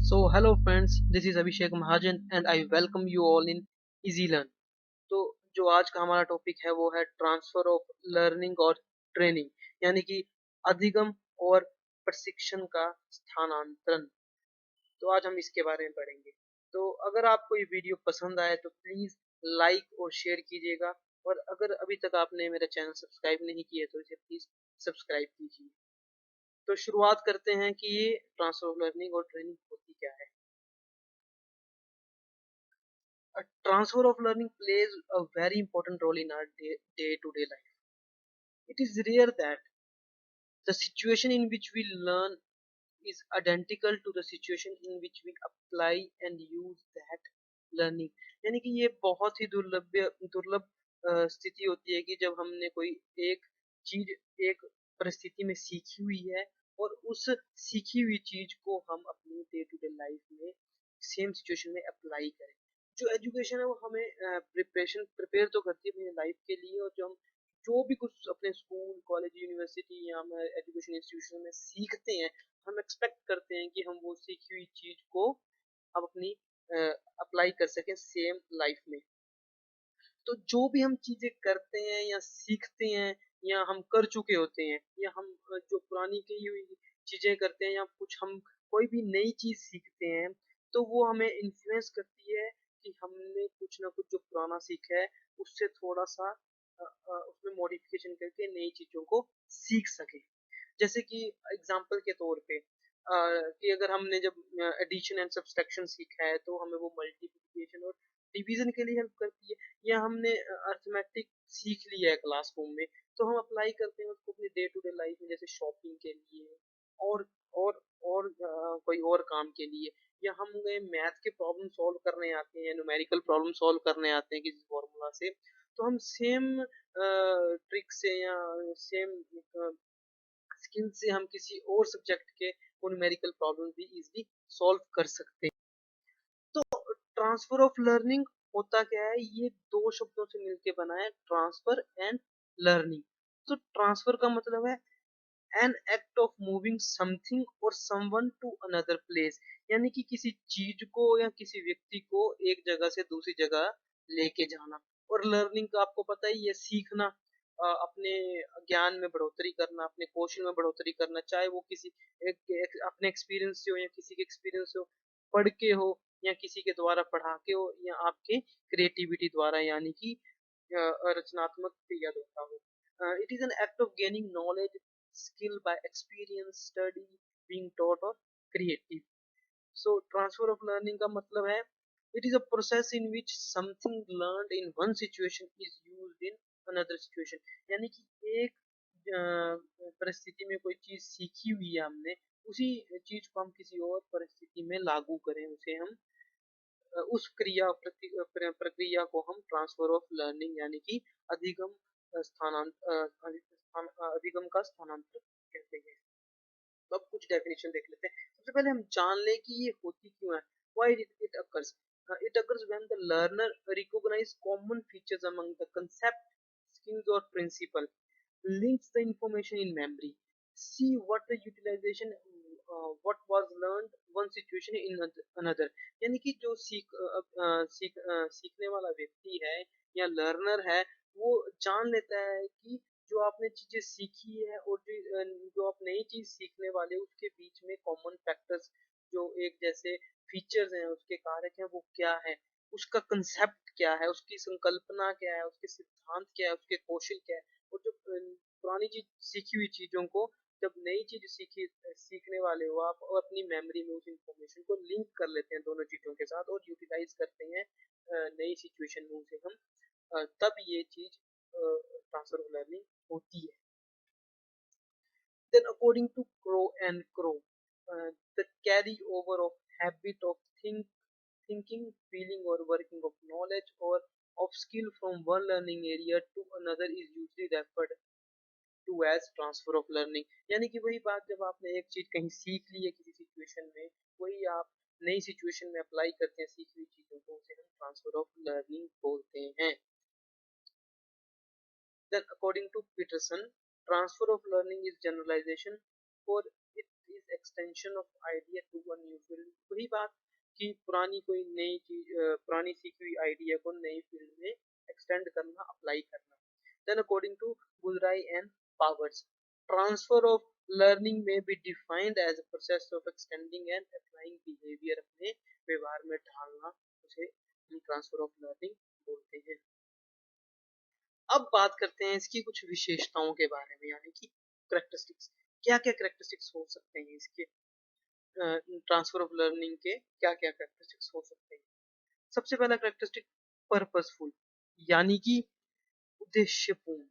So hello friends, this is Abhishek Mahajan and I welcome you all in Easy Learn. तो जो आज का हमारा टॉपिक है वो है ट्रांसफर ऑफ लर्निंग और ट्रेनिंग, यानी कि अधिगम और प्रशिक्षण का स्थानांतरण। तो आज हम इसके बारे में पढ़ेंगे। तो अगर आपको ये वीडियो पसंद आए तो प्लीज लाइक और शेयर कीजिएगा, और अगर अभी तक आपने मेरा चैनल सब्सक्राइब नहीं किया तो इसे प्लीज सब्सक्राइब कीजिए। तो शुरुआत करते हैं कि ये ट्रांसफर ऑफ लर्निंग और ट्रेनिंग होती क्या है। A transfer of learning plays a very important role in our day-to-day life. It is rare that the situation in which we learn is identical to the situation in which we apply and use that learning. यानी कि ये बहुत ही दुर्लभ स्थिति होती है कि जब हमने कोई एक चीज एक परिस्थिति में सीखी हुई है और उस सीखी हुई चीज को हम अपनी डे टू डे लाइफ में सेम सिचुएशन में अप्लाई करें। जो एजुकेशन है वो हमें प्रिपेयर तो करती है अपनी लाइफ के लिए, और जो भी कुछ अपने स्कूल कॉलेज यूनिवर्सिटी या हम एजुकेशन इंस्टीट्यूशन में सीखते हैं, हम एक्सपेक्ट करते हैं कि हम वो सीखी हुई चीज को हम अपनी अप्लाई कर सकें सेम लाइफ में। तो जो भी हम चीजें करते हैं या सीखते हैं या हम कर चुके होते हैं, या हम जो पुरानी की हुई चीजें करते हैं, या कुछ हम कोई भी नई चीज सीखते हैं, तो वो हमें इन्फ्लुएंस करती है कि हमने कुछ ना कुछ जो पुराना सीखा है उससे थोड़ा सा उसमें मॉडिफिकेशन करके नई चीजों को सीख सके। जैसे कि एग्जाम्पल के तौर पे कि अगर हमने जब एडिशन एंड सब्सट्रैक्शन सीखा है तो हमें वो मल्टीप्लिकेशन और डिवीजन के लिए हेल्प करती है। या हमने अर्थमेटिक सीख लिया है क्लासरूम में, तो हम अप्लाई करते हैं उसको अपनी डे टू डे लाइफ में, जैसे शॉपिंग के लिए और कोई और काम के लिए। या हमें मैथ के प्रॉब्लम सॉल्व करने आते हैं, न्यूमेरिकल प्रॉब्लम सॉल्व करने आते हैं किसी फॉर्मूला से, तो हम सेम ट्रिक से या सेम स्किल से हम किसी और सब्जेक्ट के न्यूमेरिकल प्रॉब्लम भी इजीली सॉल्व कर सकते हैं। तो ट्रांसफर ऑफ लर्निंग होता क्या है, ये दो शब्दों से मिलके बना है, ट्रांसफर एंड लर्निंग। तो ट्रांसफर का मतलब है an act of moving something और समवन टू अनदर प्लेस, यानी कि किसी चीज को या किसी व्यक्ति को एक जगह से दूसरी जगह लेके जाना। और लर्निंग का आपको पता ही है, सीखना, अपने ज्ञान में बढ़ोतरी करना, अपने कौशल में बढ़ोतरी करना, चाहे वो किसी अपने एक्सपीरियंस से हो या किसी के एक्सपीरियंस से हो, पढ़ के हो या किसी के द्वारा पढ़ा के हो, या आपके क्रिएटिविटी द्वारा, यानी कि रचनात्मक क्रिया द्वारा हो। It is an act of gaining knowledge skill by experience, study, being taught or creative. So transfer of learning का मतलब है it is a process in which something learned in one situation is used in another situation। यानी कि एक परिस्थिति में कोई चीज सीखी हुई है हमने, उसी चीज को हम किसी और परिस्थिति में लागू करें, उसे हम उस प्रक्रिया को हम ट्रांसफर ऑफ लर्निंग यानी कि अधिगम अधिगम का स्थानांतरण कहते हैं। तो अब कुछ डेफिनेशन देख लेते हैं। सबसे पहले हम जान लें कि ये होती क्यों है, why it occurs. It occurs when the learner recognize common features among the concept, skills or principle, links the information in memory, see what the utilization, what was learned one situation in another। यानी कि जो सीखने वाला व्यक्ति है या learner है, वो जान लेता है कि जो आपने चीजें सीखी है और जो आप नई चीज सीखने वाले उसके बीच में कॉमन फैक्टर्स, जो एक जैसे फीचर्स हैं, उसके कारक हैं, वो क्या है, उसका कंसेप्ट क्या है, उसकी संकल्पना क्या है, उसके सिद्धांत क्या है, उसके कौशल क्या है। और जो पुरानी चीज सीखी हुई चीजों को जब नई चीज सीखने वाले हो आप, और अपनी मेमोरी में उस इंफॉर्मेशन को लिंक कर लेते हैं दोनों चीजों के साथ और यूटिलाइज करते हैं नई सिचुएशन में उसे हम, तब ये चीज ट्रांसफर ऑफ लर्निंग होती है। Then according to Crow and Crow, the carry over of habit of thinking, feeling or working of knowledge or of skill from one learning area to another is usually referred to as transfer of learning। यानी कि वही बात, जब आपने एक चीज कहीं सीख ली है किसी सिचुएशन में, वही आप नई सिचुएशन में अप्लाई करते हैं सीखी हुई चीजों को, उसे हम ट्रांसफर ऑफ लर्निंग बोलते हैं। Then according to Peterson, transfer of learning is generalization, for it is is extension of idea to a new field. वही बात कि पुरानी सीखी हुई आइडिया को नई फील्ड में एक्सटेंड करना, अप्लाई करना। देन अकॉर्डिंग टू बुलराई and powers, transfer of learning में be defined as a process of extending and applying behaviour, अपने व्यवहार में ढालना, उसे हम ट्रांसफर ऑफ लर्निंग बोलते हैं। अब बात करते हैं इसकी कुछ विशेषताओं के बारे में, यानी कि करेक्टरिस्टिक्स। क्या क्या करेक्टरिस्टिक्स हो सकते हैं इसके, ट्रांसफर ऑफ लर्निंग के क्या क्या करेक्टरिस्टिक्स हो सकते हैं। सबसे पहला करेक्टरिस्टिक पर्पसफुल, यानी कि उद्देश्यपूर्ण।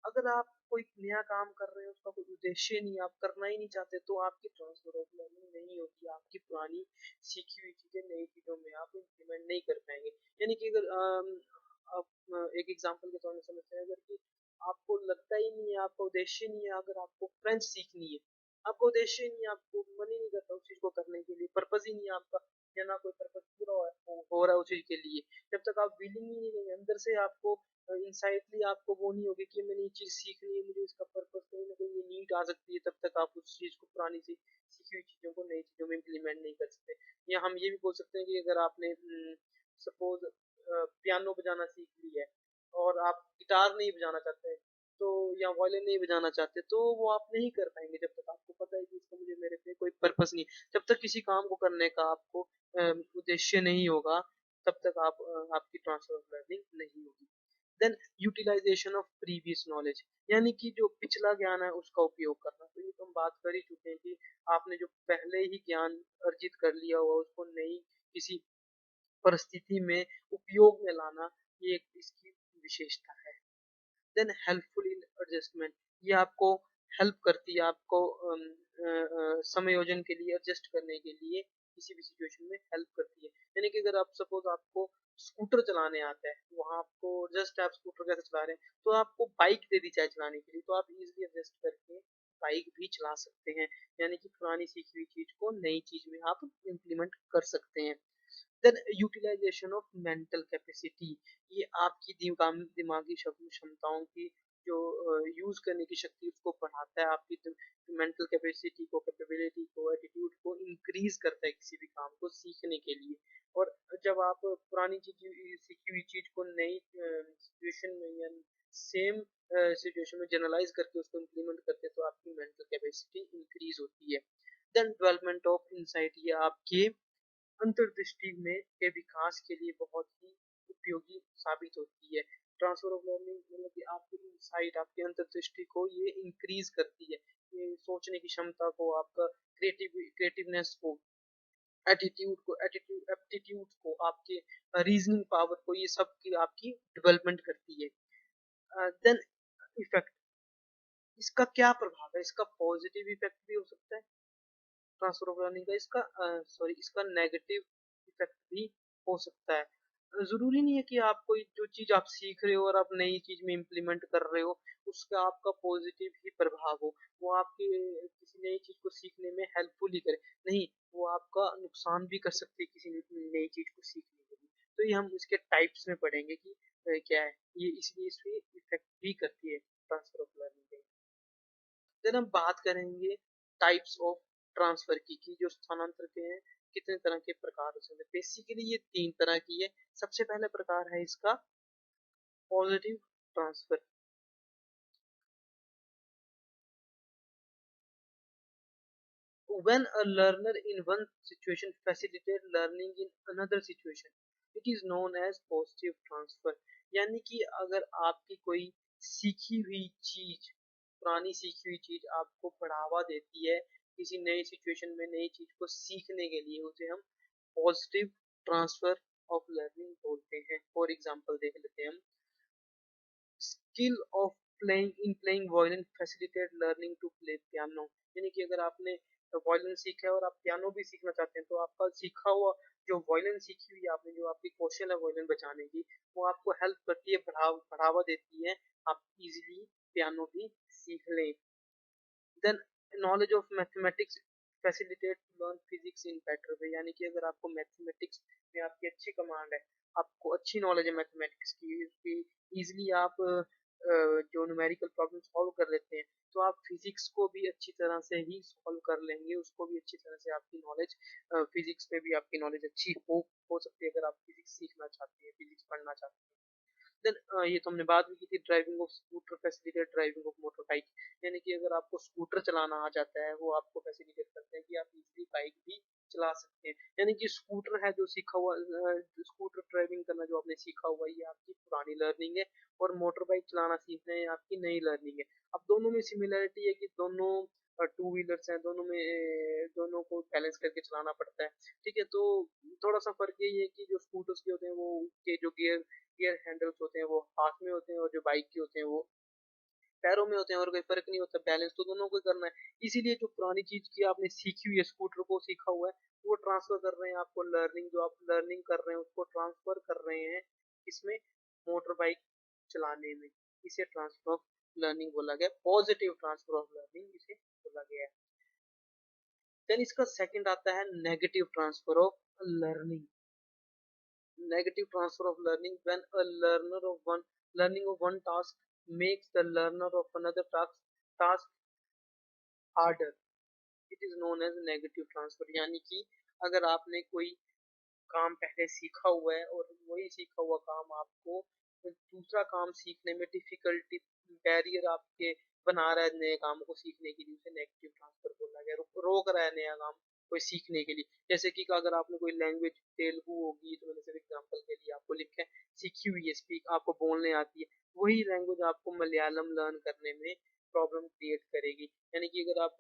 अगर आप कोई नया काम कर रहे हो, उसका कोई उद्देश्य नहीं, आप करना ही नहीं चाहते, तो आपकी ट्रांसफर ऑफ लर्निंग नहीं होगी। आपकी पुरानी सीखी हुई चीजें नई चीजों में आप इम्प्लीमेंट नहीं कर पाएंगे। यानी कि अगर आप एक एग्जांपल के तौर पर समझते हैं, अगर कि आपको लगता ही नहीं है, आपका उद्देश्य नहीं है, अगर आपको फ्रेंच सीखनी है, आपका उद्देश्य ही नहीं है, आपको मन ही नहीं करता उस चीज को करने के लिए, पर्पज ही नहीं है आपका, या ना कोई पर्पज पूरा हो रहा है उस चीज के लिए, जब तक आप विलिंग ही नहीं रहेंगे, अंदर से आपको इंसाइटली आपको वो नहीं होगी कि मैंने ये चीज सीखनी है, मुझे इसका पर्पस कहीं ना कहीं ये नीड आ सकती है, तब तक आप उस चीज को, पुरानी सी सीखी हुई चीजों को नई चीजों में इम्प्लीमेंट नहीं कर सकते। या हम ये भी बोल सकते हैं कि अगर आपने सपोज पियानो बजाना सीख लिया है और आप गिटार नहीं बजाना चाहते, तो या वायलिन नहीं बजाना चाहते, तो वो आप नहीं कर पाएंगे जब तक आपको पता है कि इसका मुझे, मेरे पे कोई पर्पस नहीं। जब तक किसी काम को करने का आपको उद्देश्य नहीं होगा, तब तक आपकी ट्रांसफर ऑफ लर्निंग नहीं होगी। Then utilization of previous knowledge, यानी कि जो पिछला ज्ञान है उसका उपयोग करना। तो ये तो हम बात कर ही चुके हैं कि आपने जो पहले ही ज्ञान अर्जित कर लिया हुआ उसको नई किसी परिस्थिति में उपयोग में लाना, ये एक इसकी विशेषता है। देन हेल्पफुल इन एडजस्टमेंट, ये आपको हेल्प करती है, आपको समायोजन के लिए, एडजस्ट करने के लिए, किसी भी सिचुएशन में हेल्प करती है। यानी कि अगर आप सपोज आपको स्कूटर चलाने आता है, वहां आपको जस्ट आप स्कूटर कैसे चला रहे हैं, तो आपको बाइक दे दी जाए चलाने के लिए, तो आप इजिली एडजस्ट करके बाइक भी चला सकते हैं। यानी कि पुरानी सीखी हुई चीज को नई चीज में आप इम्प्लीमेंट कर सकते हैं। Then utilization of mental capacity, ये आपकी दिमागी क्षमताओं की जो यूज करने की शक्ति उसको बढ़ाता है, आपकी मेंटल कैपेसिटी को, कैपेबिलिटी को, एटीट्यूड को इंक्रीज करता है किसी भी काम को सीखने के लिए। और जब आप पुरानी चीज, सीखी हुई चीज को नई सिचुएशन में या सेम सिचुएशन में जनरलाइज करके उसको इम्प्लीमेंट करते हैं, तो आपकी मेंटल कैपेसिटी इंक्रीज होती है। देन डेवलपमेंट ऑफ इंसाइट, ये आपके अंतर्दृष्टि में के विकास के लिए बहुत ही उपयोगी साबित होती है। ट्रांसफर ऑफ लर्निंग मतलब कि आपकी इंसाइट, आपकी अंतर्दृष्टि को ये इंक्रीज करती है, ये सोचने की क्षमता को, आपका क्रिएटिवनेस को, एप्टीट्यूड को, आपके रीजनिंग पावर को, ये सब की आपकी डेवलपमेंट करती है। देन इफेक्ट, इसका क्या प्रभाव है, इसका पॉजिटिव इफेक्ट भी हो सकता है ट्रांसफर ऑफ लर्निंग का, इसका नेगेटिव इफेक्ट भी हो सकता है। जरूरी नहीं है कि आप कोई जो चीज आप सीख रहे हो और आप नई चीज में इम्प्लीमेंट कर रहे हो उसका आपका पॉजिटिव ही प्रभाव हो, वो आपकी किसी नई चीज को सीखने में हेल्पफुल ही करे, नहीं, वो आपका नुकसान भी कर सकती है किसी नई चीज को सीखने के लिए। तो ये हम इसके टाइप्स में पढ़ेंगे कि क्या है ये, इसलिए इसमें इफेक्ट भी करती है ट्रांसफर ऑफ लर्निंग। देन हम बात करेंगे टाइप्स ऑफ ट्रांसफर की जो स्थानांतर के हैं कितने तरह के प्रकार हो सकते हैं। बेसिकली ये तीन तरह की है। सबसे पहला प्रकार है इसका positive transfer. When a learner in one situation facilitates learning in another situation, it is known as positive transfer। यानी कि अगर आपकी कोई सीखी हुई चीज, पुरानी सीखी हुई चीज आपको बढ़ावा देती है किसी नई सिचुएशन में, नई चीज को सीखने के लिए, उसे हम पॉजिटिव ट्रांसफर ऑफ लर्निंग बोलते हैं। फॉर एग्जाम्पल देख लेते हैं हम, skill of playing violin facilitate learning to play piano. यानी कि अगर आपने वायलिन सीखा है और आप पियानो भी सीखना चाहते हैं, तो आपका सीखा हुआ जो वायलिन सीखी हुई आपने, जो आपकी कौशल है वायलिन बजाने की, वो आपको हेल्प करती है, बढ़ावा देती है, आप इजीली पियानो भी सीख लें। Then knowledge of mathematics facilitate learn physics in better way. यानी कि अगर आपको मैथमेटिक्स में आपकी अच्छी कमांड है, आपको अच्छी नॉलेज है मैथमेटिक्स की, इजीली आप जो न्यूमेरिकल प्रॉब्लम सॉल्व कर लेते हैं, तो आप फिजिक्स को भी अच्छी तरह से ही सॉल्व कर लेंगे, उसको भी अच्छी तरह से आपकी नॉलेज, फिजिक्स में भी आपकी नॉलेज अच्छी हो सकती है अगर आप फिजिक्स सीखना चाहते हैं, फिजिक्स पढ़ना चाहते हैं। देन ये तो हमने बात भी की थी, driving of scooter facilitate driving of motor bike, यानी कि अगर आपको स्कूटर चलाना आ जाता है, वो आपको फैसिलिटेट करते हैं कि आप इजीली बाइक भी चला सकते हैं। यानी कि स्कूटर है जो सीखा हुआ, स्कूटर ड्राइविंग करना जो आपने सीखा हुआ, ये आपकी पुरानी लर्निंग है, और मोटर बाइक चलाना सीखना है आपकी नई लर्निंग है। अब दोनों में सिमिलरिटी है कि दोनों टू व्हीलर्स हैं, दोनों में दोनों को बैलेंस करके चलाना पड़ता है। ठीक है, तो थोड़ा सा फर्क यही है कि जो स्कूटर्स के होते हैं वो के जो गियर गियर हैंडल्स होते हैं वो हाथ में होते हैं, और जो बाइक के होते हैं वो पैरों में होते हैं, और कोई फर्क नहीं होता, बैलेंस तो दोनों को ही करना है। इसीलिए जो पुरानी चीज की आपने सीखी हुई है, स्कूटर को सीखा हुआ है, वो ट्रांसफर कर रहे हैं आपको, लर्निंग जो आप लर्निंग कर रहे हैं उसको ट्रांसफर कर रहे हैं इसमें, मोटर बाइक चलाने में। इसे ट्रांसफर ऑफ लर्निंग बोला गया, पॉजिटिव ट्रांसफर ऑफ लर्निंग इसे बोला गया है। देन इसका सेकंड आता है negative transfer of learning. Negative transfer of learning, when a learner of one learning of one task makes the learner of another task harder, it is known as negative transfer। यानी कि अगर आपने कोई काम पहले सीखा हुआ है और वही सीखा हुआ काम आपको दूसरा काम सीखने में डिफिकल्टी, बैरियर आपके बना रहा है नए काम को सीखने के लिए, उसे नेगेटिव ट्रांसफर बोला गया, रोक रहा है नया काम कोई सीखने के लिए। जैसे कि अगर आपने कोई लैंग्वेज तेलुगु होगी, तो मैंने सिर्फ एग्जांपल के लिए आपको लिखा है, सीखी हुई है, स्पीक आपको बोलने आती है, वही लैंग्वेज आपको मलयालम लर्न करने में प्रॉब्लम क्रिएट करेगी। यानी कि अगर आप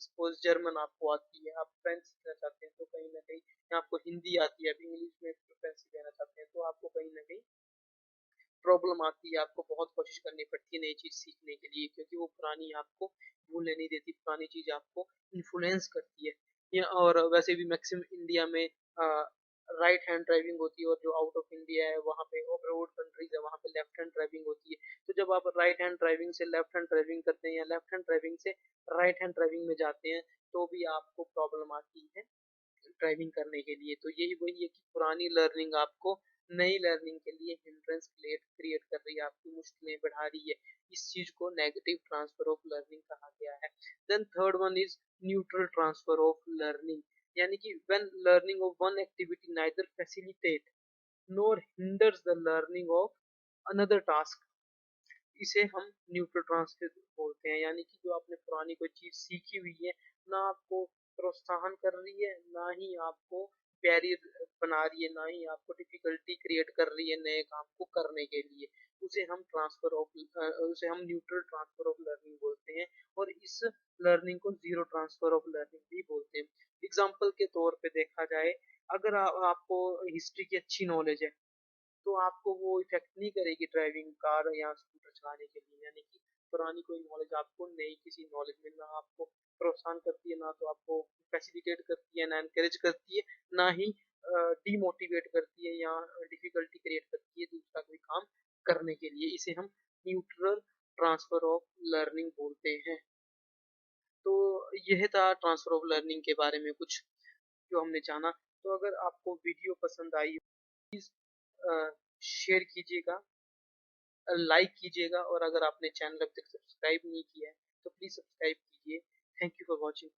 सपोज जर्मन आपको आती है, आप फ्रेंच सीखना चाहते हैं, तो कहीं ना कहीं आपको हिंदी आती है, आप इंग्लिश में प्रेफरेंस देना चाहते हैं, तो आपको कहीं ना कहीं प्रॉब्लम आती है, आपको बहुत कोशिश करनी पड़ती है नई चीज सीखने के लिए, क्योंकि वो पुरानी आपको भूलने नहीं देती, पुरानी चीज आपको इन्फ्लुएंस करती है। और वैसे भी मैक्सिमम इंडिया में राइट हैंड ड्राइविंग होती है, और जो आउट ऑफ इंडिया है वहाँ पे अब्रोड कंट्रीज है वहाँ पे लेफ्ट हैंड ड्राइविंग होती है। तो जब आप राइट हैंड ड्राइविंग से लेफ्ट हैंड ड्राइविंग करते हैं, या लेफ्ट हैंड ड्राइविंग से राइट हैंड ड्राइविंग में जाते हैं, तो भी आपको प्रॉब्लम आती है ड्राइविंग करने के लिए। तो यही वही है कि पुरानी लर्निंग आपको नई लर्निंग के लिए हिंड्रेंस क्रिएट कर रही है, आपकी मुश्किलें बढ़ा रही है। इस चीज को नेगेटिव ट्रांसफर ऑफ लर्निंग कहा गया है। Then third one is neutral transfer of learning, यानी कि when learning of one activity neither facilitate nor hinders the learning of another task, इसे हम न्यूट्रल ट्रांसफर बोलते हैं। यानी कि जो आपने पुरानी कोई चीज सीखी हुई है, ना आपको प्रोत्साहन कर रही है, ना ही आपको बैरियर बना रही है, ना ही आपको डिफिकल्टी क्रिएट कर रही है नए काम को करने के लिए, उसे हम उसे हम न्यूट्रल ट्रांसफर ऑफ लर्निंग बोलते हैं। और इस लर्निंग को जीरो ट्रांसफर ऑफ लर्निंग भी बोलते हैं। एग्जाम्पल के तौर पे देखा जाए, अगर आपको हिस्ट्री की अच्छी नॉलेज है, तो आपको वो इफेक्ट नहीं करेगी ड्राइविंग कार या स्कूटर चलाने के लिए। यानी कि पुरानी कोई नॉलेज आपको नई किसी नॉलेज में ना आपको प्रोत्साहन करती है, ना तो आपको फैसिलिटेट करती है, ना एनकरेज करती है, ना ही डीमोटिवेट करती है या डिफिकल्टी क्रिएट करती है दूसरा कोई काम करने के लिए। इसे हम न्यूट्रल ट्रांसफर ऑफ लर्निंग बोलते हैं। तो यह था ट्रांसफर ऑफ लर्निंग के बारे में कुछ जो हमने जाना। तो अगर आपको वीडियो पसंद आई, प्लीज शेयर कीजिएगा, लाइक कीजिएगा, और अगर आपने चैनल अब तक सब्सक्राइब नहीं किया है तो प्लीज सब्सक्राइब कीजिए। Thank you for watching.